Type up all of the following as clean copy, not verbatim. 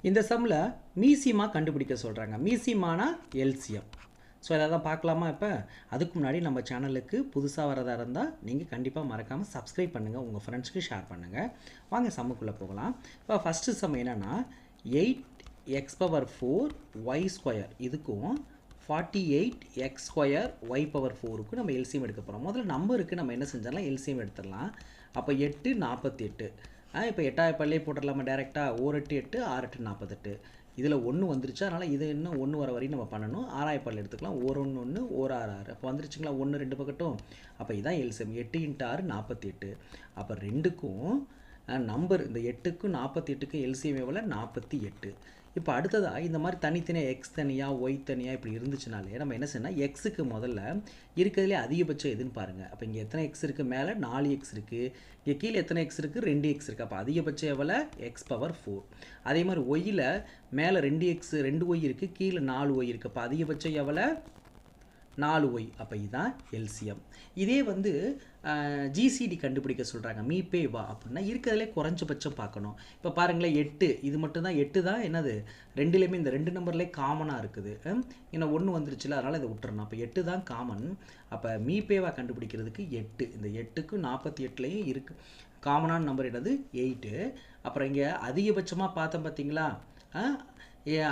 இந்த சம்மில் மீசிமா கண்டுபிடிக்க சொல்கிறாங்க. மீசிமானா எல்சிஎம். ஸோ அதை தான் பார்க்கலாமா? இப்போ அதுக்கு முன்னாடி நம்ம சேனலுக்கு புதுசாக வரதா இருந்தால் நீங்கள் கண்டிப்பாக மறக்காமல் சப்ஸ்கிரைப் பண்ணுங்கள், உங்கள் ஃப்ரெண்ட்ஸ்க்கு ஷேர் பண்ணுங்கள். வாங்க சம்முக்குள்ளே போகலாம். இப்போ ஃபஸ்ட்டு சம் என்னென்னா 8x⁴y² இதுக்கும் 48x²y⁴ நம்ம எல்சிஎம் எடுக்க போகிறோம். முதல்ல நம்பருக்கு நம்ம என்ன செஞ்சிடலாம், எல்சிஎம் எடுத்துடலாம். அப்போ 8 48. இப்போ 8ஆவது பள்ளியே போட்டுடலாமா டேரெக்டாக? 1 8 8 6 8 48. இதில் 1 வந்துருச்சு, அதனால் இது இன்னும் 1 வர வரையும் நம்ம பண்ணணும். 6ஆவது பள்ளி எடுத்துக்கலாம். 1 1 1 1 6 6. அப்போ வந்துருச்சுங்களா 1 2 பக்கட்டும். அப்போ இதான் எல்சிஎம். 8 × 6 48. அப்போ ரெண்டுக்கும் நம்பர் இந்த 8க்கும் 48க்கும் எல்சிஎம் எவ்வளோ? 48. இப்போ அடுத்ததாக இந்த மாதிரி தனித்தனியாக எக்ஸ் தனியாக ஒய் தனியாக இப்படி இருந்துச்சுனாலே நம்ம என்ன செய்யணும், எக்ஸுக்கு முதல்ல இருக்கிறதுலே அதிகபட்சம் எதுன்னு பாருங்கள். அப்போ இங்கே எத்தனை எக்ஸ் இருக்குது? மேலே 4x இருக்குது. இங்கே கீழே எத்தனை எக்ஸ் இருக்குது? 2x இருக்குது. அப்போ அதிகபட்சம் எவ்வளோ? x⁴. அதே மாதிரி ஒய்யில் மேலே 2x 2y இருக்குது, கீழே 4y இருக்குது. அப்போ அதிகபட்சம் எவ்வளோ? 4y. அப்போ இதுதான் எல்சிஎம். இதே வந்து ஜிசிடி கண்டுபிடிக்க சொல்கிறாங்க. மீபே வா அப்படின்னா இருக்கிறதுலே குறைஞ்சபட்சம் பார்க்கணும். இப்போ பாருங்களேன் 8 இது மட்டும்தான் 8 தான் என்னது ரெண்டுலேயுமே இந்த 2 நம்பர்லேயே காமனாக இருக்குது. ஏன்னா 1 வந்துருச்சுல, அதனால் இதை விட்டுறணும். அப்போ 8 தான் காமன். அப்போ மீபேவா கண்டுபிடிக்கிறதுக்கு 8 இந்த 8க்கும் 48லையும் இருக்குது காமனான நம்பர் என்னது 8. அப்புறம் இங்கே அதிகபட்சமாக பார்த்தோம் பார்த்தீங்களா,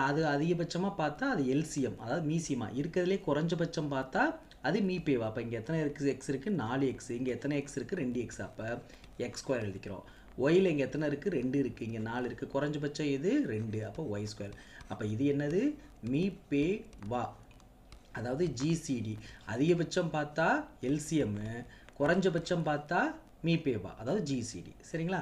அது அதிகபட்சமாக பார்த்தா அது எல்சிஎம், அதாவது மீசிமா. இருக்கிறதுலே குறைஞ்சபட்சம் பார்த்தா அது மீபேவா. அப்போ இங்கே எத்தனை எக்ஸ் இருக்குது? 4x. இங்கே எத்தனை எக்ஸ் இருக்குது? 2x. அப்போ x² எழுதிக்கிறோம். ஒயில் இங்கே எத்தனை இருக்குது? 2 இருக்குது. இங்கே 4 இருக்குது. குறைஞ்சபட்சம் இது 2. அப்போ y². அப்போ இது என்னது? மீபேவா, அதாவது ஜிசிடி. அதிகபட்சம் பார்த்தா எல்சிஎம்மு, குறைஞ்சபட்சம் பார்த்தா மீபேவா, அதாவது ஜிசிடி. சரிங்களா?